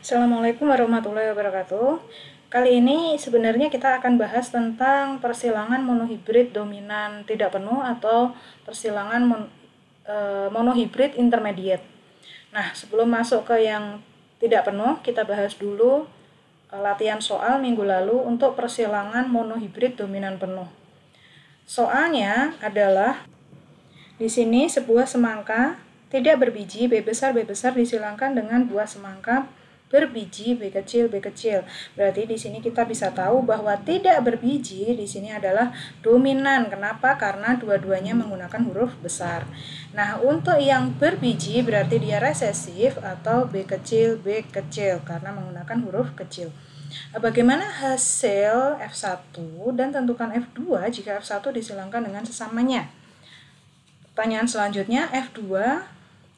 Assalamualaikum warahmatullahi wabarakatuh. Kali ini sebenarnya kita akan bahas tentang persilangan monohibrid dominan tidak penuh atau persilangan monohibrid intermediate. Nah, sebelum masuk ke yang tidak penuh, kita bahas dulu latihan soal minggu lalu untuk persilangan monohibrid dominan penuh. Soalnya adalah di sini sebuah semangka tidak berbiji B besar disilangkan dengan buah semangka berbiji B kecil. Berarti di sini kita bisa tahu bahwa tidak berbiji di sini adalah dominan. Kenapa? Karena dua-duanya menggunakan huruf besar. Nah, untuk yang berbiji berarti dia resesif atau B kecil karena menggunakan huruf kecil. Bagaimana hasil F1 dan tentukan F2 jika F1 disilangkan dengan sesamanya? Pertanyaan selanjutnya, F2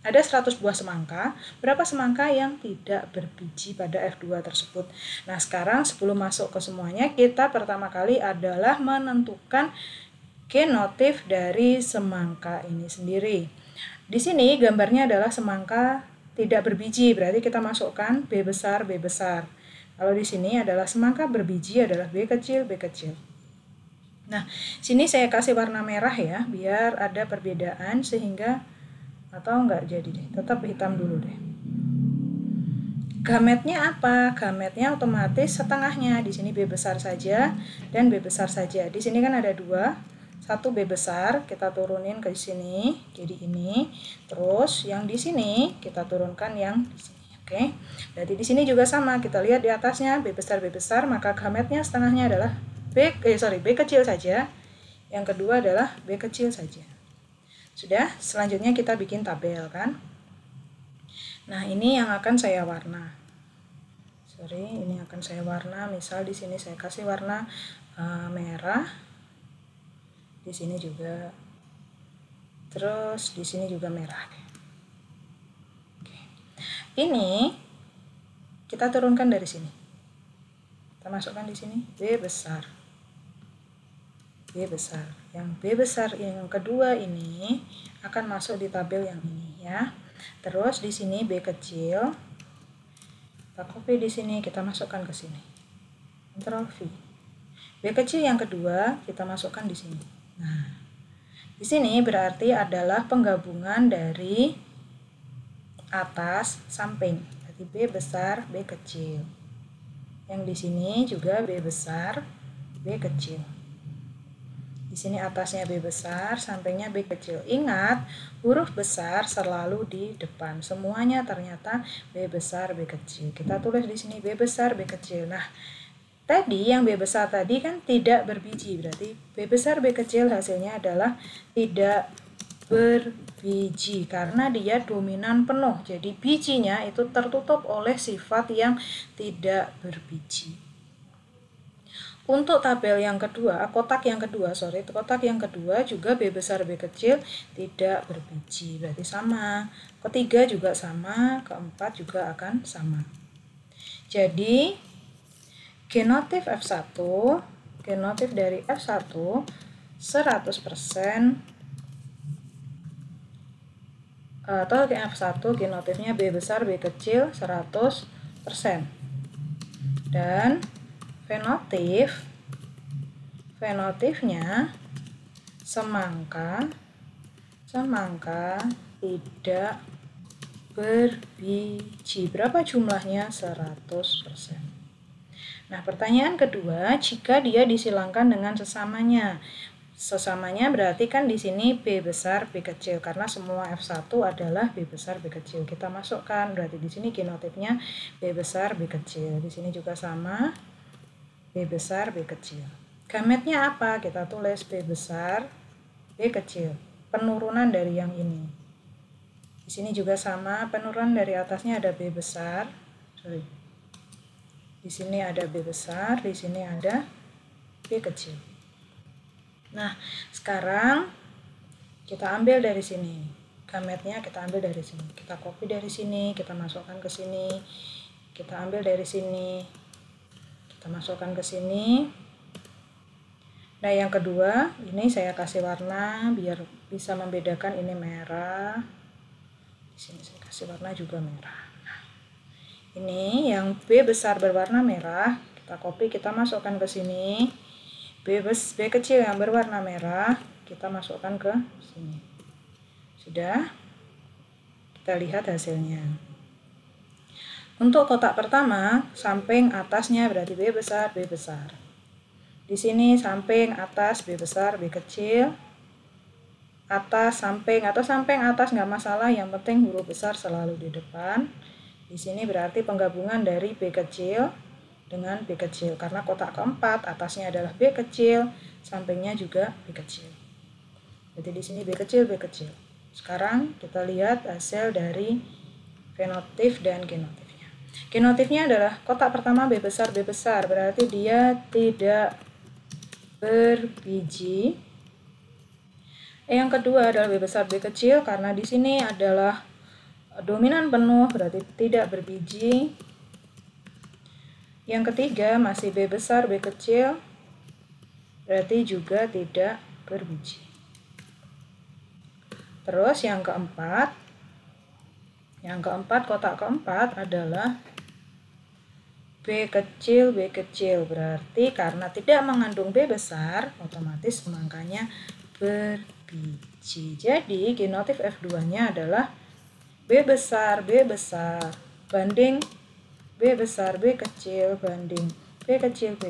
ada 100 buah semangka, berapa semangka yang tidak berbiji pada F2 tersebut? Nah, sekarang sebelum masuk ke semuanya, kita pertama kali adalah menentukan genotif dari semangka ini sendiri. Di sini gambarnya adalah semangka tidak berbiji, berarti kita masukkan B besar. Kalau di sini adalah semangka berbiji adalah B kecil. Nah, sini saya kasih warna merah ya, biar ada perbedaan sehingga, atau enggak jadi deh, tetap hitam dulu deh. Gametnya apa? Gametnya otomatis setengahnya. Di sini B besar saja dan B besar saja. Di sini kan ada dua, satu B besar kita turunin ke sini, jadi ini. Terus yang di sini kita turunkan yang di sini. Oke. Berarti di sini juga sama. Kita lihat di atasnya B besar, maka gametnya setengahnya adalah B kecil saja. Yang kedua adalah B kecil saja. Sudah, selanjutnya kita bikin tabel kan. Nah, ini yang akan saya warna. Ini akan saya warna. Misal di sini saya kasih warna merah. Di sini juga. Terus di sini juga merah. Oke. Ini kita turunkan dari sini. Kita masukkan di sini B besar. Yang B besar yang kedua ini akan masuk di tabel yang ini ya. Terus di sini B kecil. Kita copy di sini, kita masukkan ke sini. Ctrl V. B kecil yang kedua kita masukkan di sini. Nah, di sini berarti adalah penggabungan dari atas samping. Berarti B besar, B kecil. Yang di sini juga B besar, B kecil. Di sini atasnya B besar, sampingnya B kecil. Ingat, huruf besar selalu di depan. Semuanya ternyata B besar, B kecil. Kita tulis di sini B besar, B kecil. Nah, tadi yang B besar tadi kan tidak berbiji. Berarti B besar, B kecil hasilnya adalah tidak berbiji karena dia dominan penuh. Jadi bijinya itu tertutup oleh sifat yang tidak berbiji. Untuk tabel yang kedua, kotak yang kedua juga B besar B kecil tidak berbiji. Berarti sama. Ketiga juga sama, keempat juga akan sama. Jadi genotif F1, genotif dari F1 100% atau F1 genotifnya B besar B kecil 100%. Dan fenotifnya semangka tidak berbiji. Berapa jumlahnya? 100%. Nah, pertanyaan kedua, jika dia disilangkan dengan sesamanya. Sesamanya berarti kan di sini B besar B kecil karena semua F1 adalah B besar B kecil. Kita masukkan, berarti di sini genotifnya B besar B kecil. Di sini juga sama B besar B kecil. Gametnya apa? Kita tulis B besar B kecil. Penurunan dari yang ini. Di sini juga sama, penurunan dari atasnya ada B besar. Di sini ada B besar, di sini ada B kecil. Nah, sekarang kita ambil dari sini. Gametnya kita ambil dari sini. Kita copy dari sini, kita masukkan ke sini. Kita ambil dari sini. Kita masukkan ke sini. Nah, yang kedua, ini saya kasih warna biar bisa membedakan ini merah. Di sini saya kasih warna juga merah. Nah, Ini yang B besar berwarna merah, kita copy, kita masukkan ke sini. B kecil yang berwarna merah, kita masukkan ke sini. Sudah, kita lihat hasilnya. Untuk kotak pertama, samping atasnya berarti B besar, B besar. Di sini samping atas B besar, B kecil. Atas, samping, atau samping atas nggak masalah, yang penting huruf besar selalu di depan. Di sini berarti penggabungan dari B kecil dengan B kecil, karena kotak keempat atasnya adalah B kecil, sampingnya juga B kecil. Jadi di sini B kecil, B kecil. Sekarang kita lihat hasil dari fenotif dan genotifnya. Genotifnya adalah kotak pertama B besar, berarti dia tidak berbiji. Yang kedua adalah B besar, B kecil, karena di sini adalah dominan penuh, berarti tidak berbiji. Yang ketiga masih B besar, B kecil, berarti juga tidak berbiji. Terus yang keempat kotak keempat adalah B kecil, berarti karena tidak mengandung B besar, otomatis semangkanya berbiji. Jadi genotif F2-nya adalah B besar, banding B besar, B kecil, banding B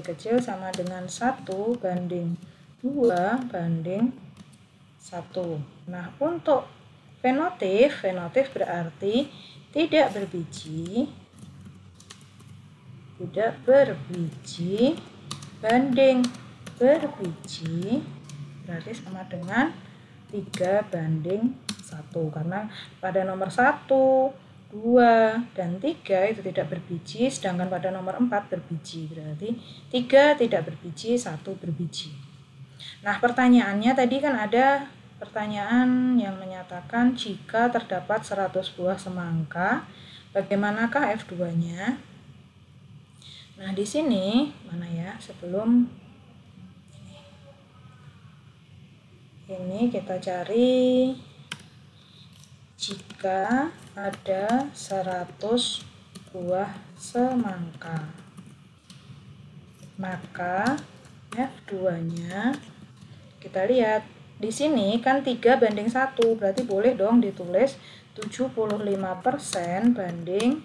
kecil sama dengan 1 banding 2 banding 1. Nah, untuk fenotif berarti tidak berbiji, banding berbiji, berarti sama dengan 3 banding 1, karena pada nomor 1, 2, dan 3 itu tidak berbiji, sedangkan pada nomor 4 berbiji, berarti 3 tidak berbiji, 1 berbiji. Nah, pertanyaannya tadi kan ada pertanyaan yang menyatakan jika terdapat 100 buah semangka, bagaimanakah F2-nya? Nah, di sini mana ya, sebelum ini kita cari jika ada 100 buah semangka, maka F2-nya kita lihat di sini kan 3 banding 1, berarti boleh dong ditulis 75% banding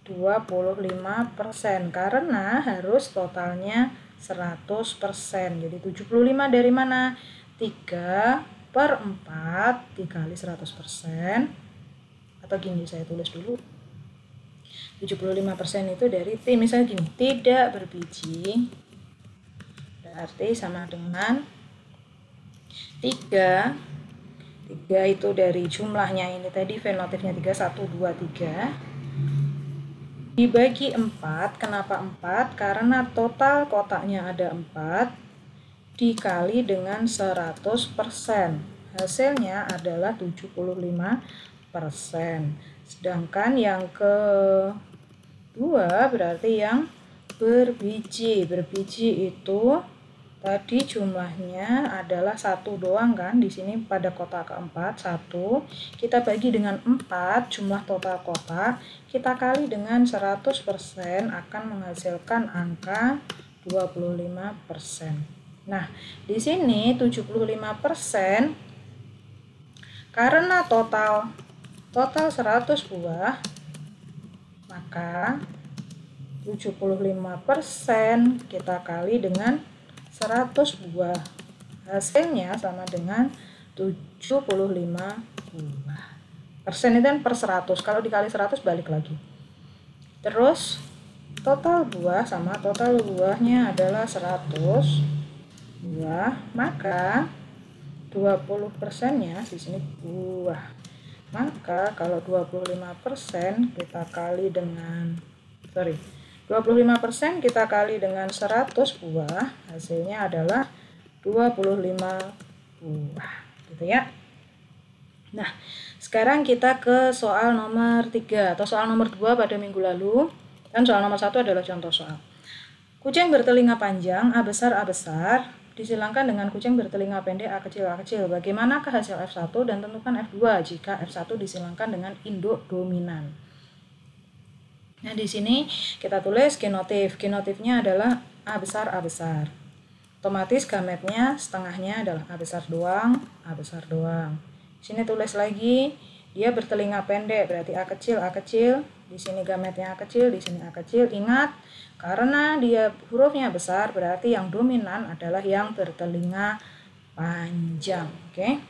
25%, karena harus totalnya 100%. Jadi 75 dari mana? 3/4 dikali 100%, atau gini saya tulis dulu, 75% itu dari T, misalnya gini, tidak berbiji, berarti sama dengan 3 itu dari jumlahnya ini tadi, fenotifnya 3, 1, 2, 3 dibagi 4. Kenapa 4? Karena total kotaknya ada 4 dikali dengan 100%, hasilnya adalah 75%. Sedangkan yang kedua berarti yang berbiji itu tadi jumlahnya adalah 1 doang kan, di sini pada kotak keempat 1, kita bagi dengan 4 jumlah total kotak, kita kali dengan 100% akan menghasilkan angka 25%. Nah, di sini 75% karena total 100 buah, maka 75% kita kali dengan 100 buah, hasilnya sama dengan 75 buah. Persen itu kan per 100, kalau dikali 100 balik lagi. Terus total buah sama total buahnya adalah 100 buah, maka 20%-nya di sini buah. Maka kalau 25% kita kali dengan 25% kita kali dengan 100 buah, hasilnya adalah 25 buah, gitu ya. Nah, sekarang kita ke soal nomor 3 atau soal nomor 2 pada minggu lalu, dan soal nomor 1 adalah contoh soal. Kucing bertelinga panjang A besar disilangkan dengan kucing bertelinga pendek A kecil. Bagaimanakah hasil F1 dan tentukan F2 jika F1 disilangkan dengan induk dominan? Nah, di sini kita tulis genotif. Genotifnya adalah A besar, A besar. Otomatis gametnya setengahnya adalah A besar doang, A besar doang. Di sini tulis lagi, dia bertelinga pendek, berarti A kecil, A kecil. Di sini gametnya A kecil, di sini A kecil. Ingat, karena dia hurufnya besar, berarti yang dominan adalah yang bertelinga panjang. Oke.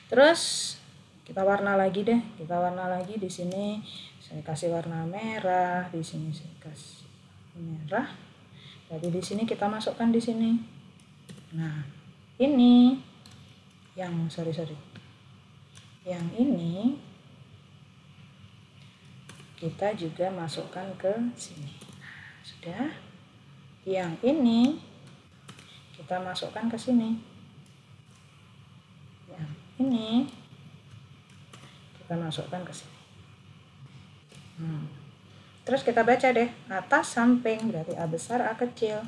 Terus kita warna lagi deh. Kita warna lagi di sini. Saya kasih warna merah, di sini saya kasih merah. Jadi di sini kita masukkan di sini. Nah, ini yang yang ini kita juga masukkan ke sini. Sudah. Yang ini kita masukkan ke sini. Yang ini kita masukkan ke sini. Terus kita baca deh, atas samping berarti A besar, A kecil.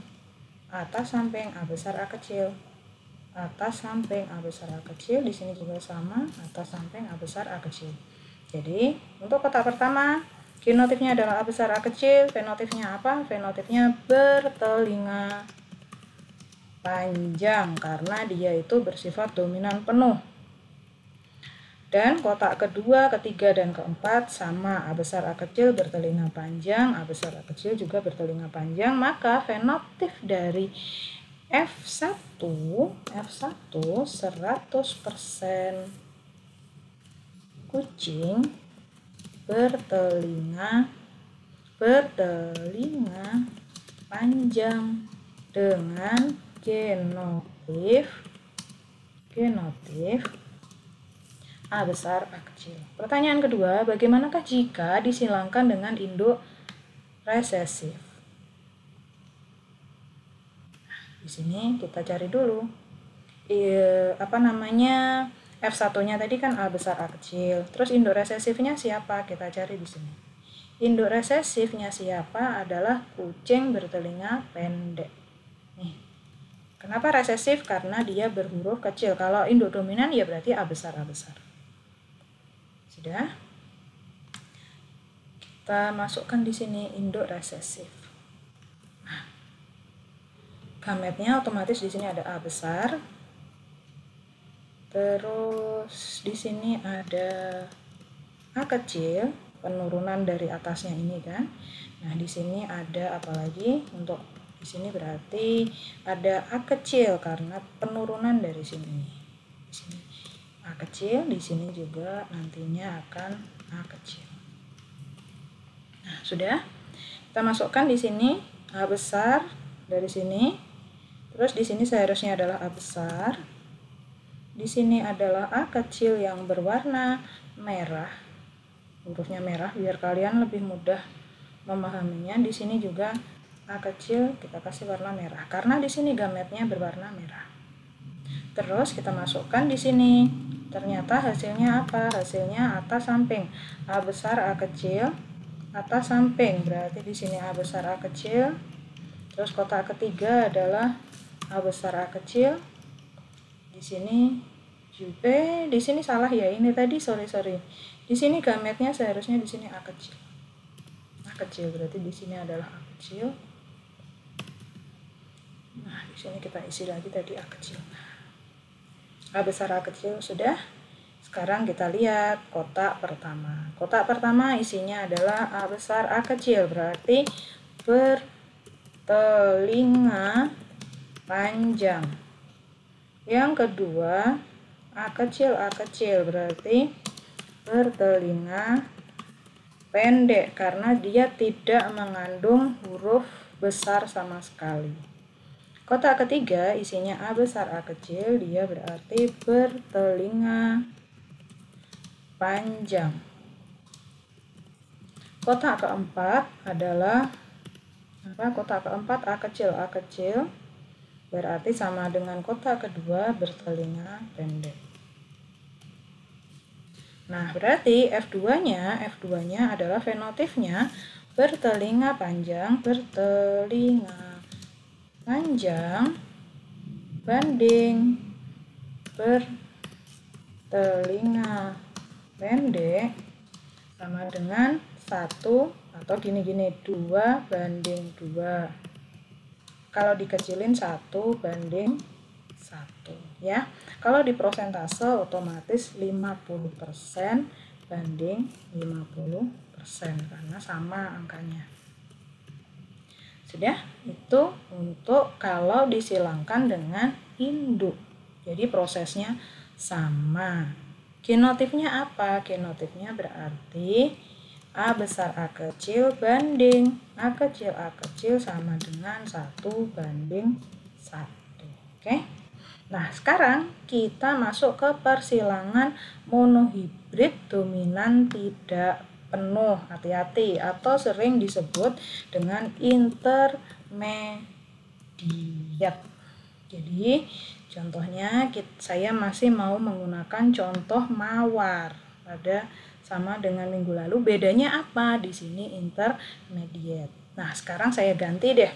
Atas samping A besar, A kecil. Atas samping A besar, A kecil. Di sini juga sama, atas samping A besar, A kecil. Jadi, untuk kotak pertama, genotifnya adalah A besar, A kecil. Fenotifnya apa? Fenotifnya bertelinga panjang karena dia itu bersifat dominan penuh. Dan kotak kedua, ketiga, dan keempat sama, A besar, A kecil bertelinga panjang, A besar, A kecil juga bertelinga panjang. Maka fenotif dari F1 100% kucing bertelinga panjang dengan genotif A besar, A kecil. Pertanyaan kedua, bagaimanakah jika disilangkan dengan induk resesif? Di sini kita cari dulu. F1-nya tadi kan A besar, A kecil. Terus induk resesifnya siapa? Kita cari di sini. Induk resesifnya siapa? Adalah kucing bertelinga pendek. Nih. Kenapa resesif? Karena dia berhuruf kecil. Kalau induk dominan ya berarti A besar, A besar. Sudah? Kita masukkan di sini induk resesif. Nah, gametnya otomatis di sini ada A besar. Terus di sini ada A kecil, penurunan dari atasnya ini kan. Nah, di sini ada apa lagi? Untuk di sini berarti ada A kecil karena penurunan dari sini. Di sini A kecil, di sini juga nantinya akan A kecil. Nah, sudah. Kita masukkan di sini A besar dari sini. Terus di sini seharusnya adalah A besar. Di sini adalah A kecil yang berwarna merah. Hurufnya merah biar kalian lebih mudah memahaminya. Di sini juga A kecil kita kasih warna merah karena di sini gametnya berwarna merah. Terus kita masukkan di sini. Ternyata hasilnya apa? Hasilnya atas samping. A besar, A kecil. Atas samping. Berarti di sini A besar, A kecil. Terus kotak ketiga adalah A besar, A kecil. Di sini juga di sini salah ya. Ini tadi sorry. Di sini gametnya seharusnya di sini A kecil. A kecil berarti di sini adalah A kecil. Nah, di sini kita isi lagi tadi A kecil. A besar, A kecil sudah. Sekarang kita lihat kotak pertama. Kotak pertama isinya adalah A besar, A kecil. Berarti bertelinga panjang. Yang kedua, A kecil, berarti bertelinga pendek karena dia tidak mengandung huruf besar sama sekali. Kotak ketiga isinya A besar, A kecil, dia berarti bertelinga panjang. Kotak keempat adalah kotak keempat A kecil, berarti sama dengan kotak kedua bertelinga pendek. Nah, berarti F2-nya adalah fenotifnya bertelinga panjang, banding bertelinga pendek sama dengan 1 atau gini-gini 2 banding 2. Kalau dikecilin 1 banding 1 ya. Kalau di prosentase otomatis 50% banding 50% karena sama angkanya. Sudah, itu untuk kalau disilangkan dengan induk. Jadi prosesnya sama. Genotifnya apa? Genotifnya berarti A besar A kecil banding A kecil sama dengan 1 banding 1. Oke. Nah, sekarang kita masuk ke persilangan monohibrid dominan tidak penuh. Hati-hati, atau sering disebut dengan intermediate. Jadi, contohnya saya masih mau menggunakan contoh mawar pada sama dengan minggu lalu. Bedanya apa? Di sini intermediate. Nah, sekarang saya ganti deh.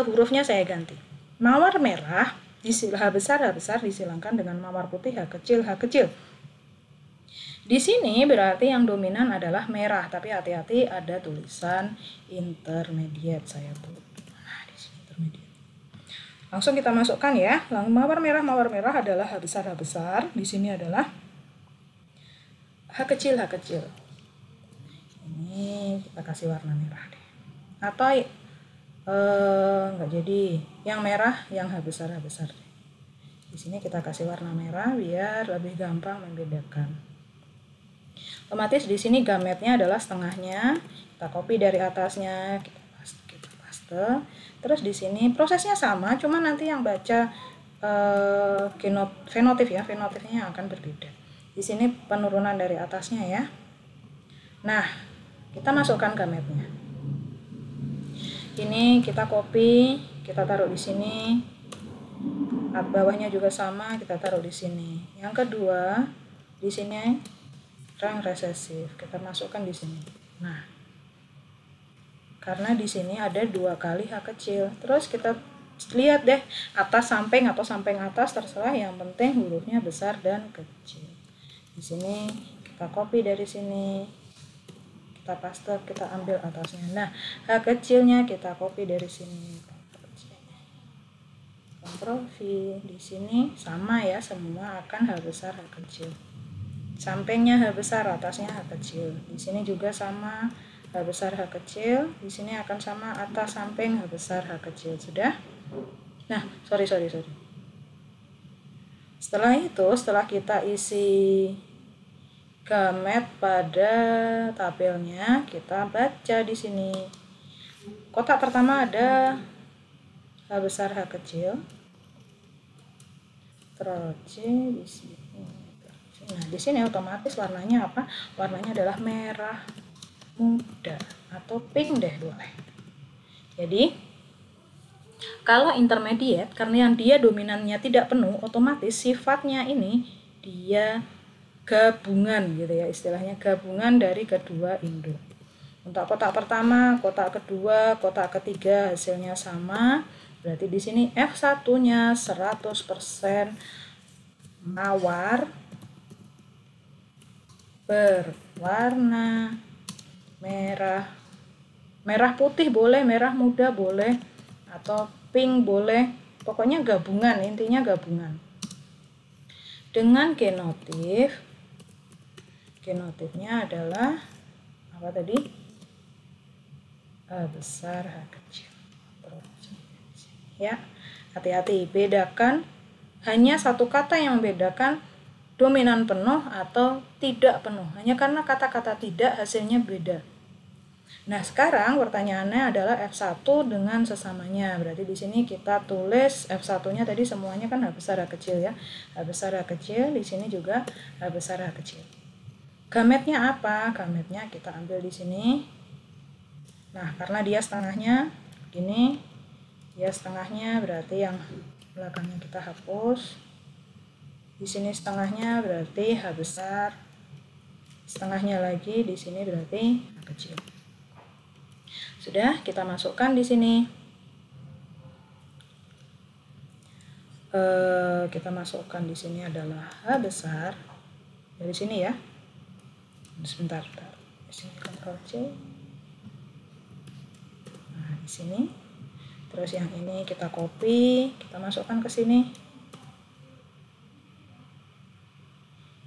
Hurufnya saya ganti. Mawar merah H besar disilangkan dengan mawar putih H kecil. Di sini berarti yang dominan adalah merah, tapi hati-hati ada tulisan intermediate saya tulis. Nah, di sini intermediate. Langsung kita masukkan ya. Mawar merah adalah H besar. Di sini adalah H kecil. Ini kita kasih warna merah deh. Atau enggak jadi. Yang merah yang H besar. Di sini kita kasih warna merah biar lebih gampang membedakan. Otomatis di sini gametnya adalah setengahnya. Kita copy dari atasnya, kita paste. Terus di sini prosesnya sama, cuma nanti yang baca fenotifnya akan berbeda. Di sini penurunan dari atasnya ya. Nah, kita masukkan gametnya. Ini kita copy, kita taruh di sini. Bawahnya juga sama, kita taruh di sini. Yang kedua, di sini rang resesif, kita masukkan di sini. Nah, karena di sini ada 2 kali H kecil. Terus kita lihat deh, atas samping atau samping atas terserah, yang penting hurufnya besar dan kecil. Di sini kita copy dari sini, kita paste, kita ambil atasnya. Nah, H kecilnya kita copy dari sini, Ctrl V. Di sini sama ya, semua akan H besar H kecil. Sampingnya H besar, atasnya H kecil. Di sini juga sama, H besar H kecil. Di sini akan sama, atas samping H besar H kecil. Sudah? Nah, sorry. Setelah itu, setelah kita isi gamet pada tabelnya, kita baca di sini. Kotak pertama ada H besar H kecil. Ctrl C di sini. Nah, di sini otomatis warnanya apa? Warnanya adalah merah muda atau pink deh boleh. Jadi, kalau intermediate, karena yang dia dominannya tidak penuh, otomatis sifatnya ini dia gabungan gitu ya, istilahnya gabungan dari kedua induk. Untuk kotak pertama, kotak kedua, kotak ketiga hasilnya sama. Berarti di sini F1-nya 100% mawar berwarna merah. Merah putih boleh, merah muda boleh, atau pink boleh. Pokoknya gabungan, intinya gabungan. Dengan genotifnya adalah apa tadi? H besar H kecil. Ya, hati-hati, bedakan hanya satu kata yang membedakan dominan penuh atau tidak penuh. Hanya karena kata-kata tidak hasilnya beda. Nah, sekarang pertanyaannya adalah F1 dengan sesamanya. Berarti di sini kita tulis F1-nya tadi semuanya kan H besar H kecil ya. H besar H kecil, di sini juga H besar H kecil. Gametnya apa? Gametnya kita ambil di sini. Nah, karena dia setengahnya begini, dia setengahnya berarti yang belakangnya kita hapus. Di sini setengahnya berarti H besar, setengahnya lagi di sini berarti H kecil. Sudah, kita masukkan di sini. Kita masukkan di sini adalah H besar dari sini ya. Sebentar. Di sini Ctrl C. Nah, di sini. Terus yang ini kita copy, kita masukkan ke sini.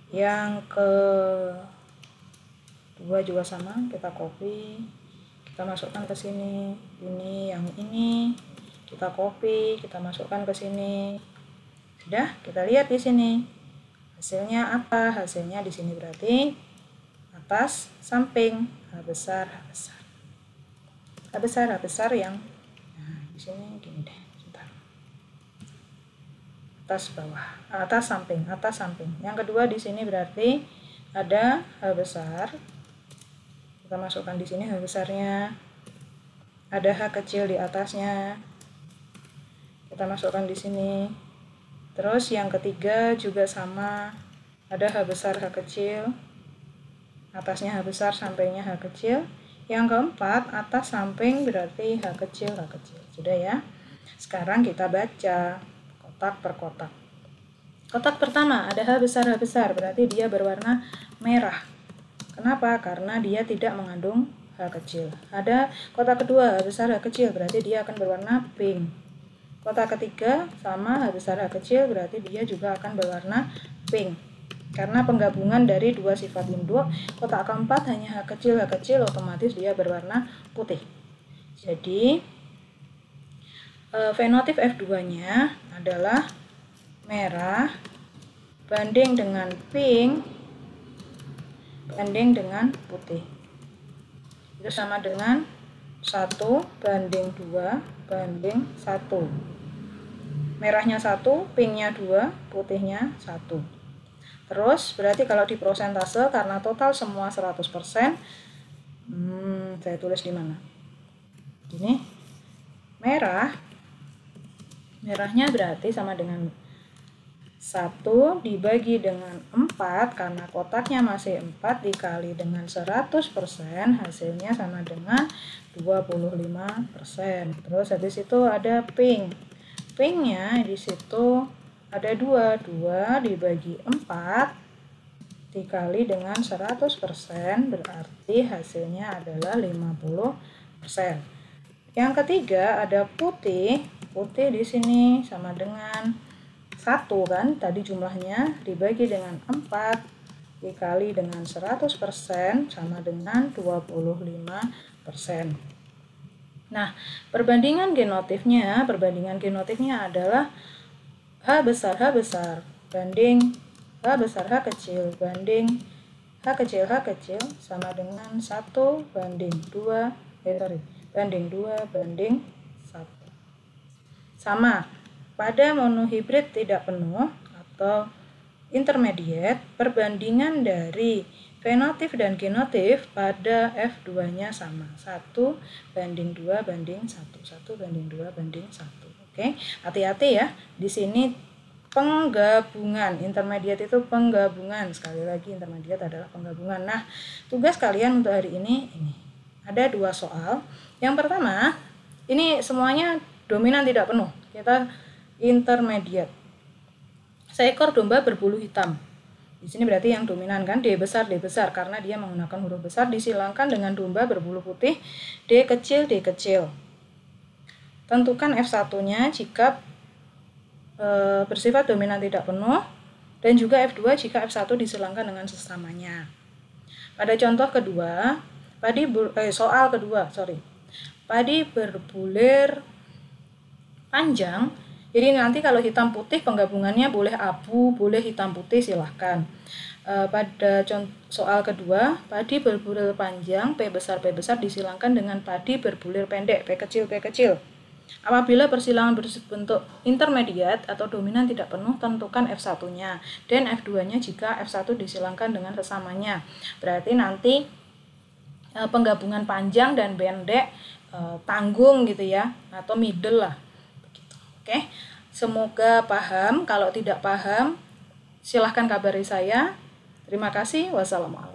Yang kedua juga sama, kita copy, kita masukkan ke sini. Ini yang ini kita copy, kita masukkan ke sini. Sudah, kita lihat di sini. Hasilnya apa? Hasilnya di sini berarti atas, samping, H besar, H besar. H besar, H besar yang di sini gini deh. Atas bawah, atas samping, atas samping. Yang kedua di sini berarti ada H besar. Kita masukkan di sini H besarnya. Ada H kecil di atasnya. Kita masukkan di sini. Terus yang ketiga juga sama. Ada H besar, H kecil. Atasnya H besar, sampingnya H kecil. Yang keempat atas samping berarti H kecil, H kecil. Sudah ya. Sekarang kita baca kotak per kotak. Kotak pertama ada H besar, H besar, berarti dia berwarna merah. Kenapa? Karena dia tidak mengandung H kecil. Ada kotak kedua H besar, H kecil, berarti dia akan berwarna pink. Kotak ketiga sama H besar, H kecil, berarti dia juga akan berwarna pink. Karena penggabungan dari dua sifat induk. Kotak keempat hanya H kecil, otomatis dia berwarna putih. Jadi fenotip F2-nya adalah merah banding dengan pink banding dengan putih. Itu sama dengan 1 banding 2 banding 1. Merahnya 1, pinknya 2, putihnya 1. Terus berarti kalau di prosentase karena total semua 100%, saya tulis di mana? Ini merahnya berarti sama dengan 1 dibagi dengan 4, karena kotaknya masih 4 dikali dengan 100%, hasilnya sama dengan 25%. Terus habis itu ada pink. Pinknya di situ ada 2 dibagi 4 dikali dengan 100%, berarti hasilnya adalah 50%. Yang ketiga ada putih. Putih di sini sama dengan 1 kan, tadi jumlahnya dibagi dengan 4 dikali dengan 100% sama dengan 25%. Nah, perbandingan genotifnya adalah H besar banding H besar H kecil banding H kecil sama dengan 1 banding 2 banding 2 banding 1. Sama pada monohibrid tidak penuh atau intermediate, perbandingan dari fenotip dan genotif pada F2-nya sama. 1 banding 2 banding 1. 1 banding 2 banding 1. Oke, hati-hati ya. Di sini penggabungan. Intermediate itu penggabungan. Sekali lagi, intermediate adalah penggabungan. Nah, tugas kalian untuk hari ini ada 2 soal. Yang pertama, ini semuanya dominan tidak penuh. Kita intermediate. Seekor domba berbulu hitam. Di sini berarti yang dominan kan D besar karena dia menggunakan huruf besar, disilangkan dengan domba berbulu putih D kecil. Tentukan F1-nya jika bersifat dominan tidak penuh, dan juga F2 jika F1 disilangkan dengan sesamanya. Pada contoh kedua, padi berbulir panjang. Jadi nanti kalau hitam putih penggabungannya boleh abu, boleh hitam putih, silahkan. Pada soal kedua, padi berbulir panjang P besar disilangkan dengan padi berbulir pendek P kecil. Apabila persilangan berbentuk intermediate atau dominan tidak penuh, tentukan F1-nya dan F2-nya jika F1 disilangkan dengan sesamanya. Berarti nanti penggabungan panjang dan pendek tanggung gitu ya, atau middle lah. Oke, semoga paham. Kalau tidak paham, silahkan kabari saya. Terima kasih. Wassalamualaikum.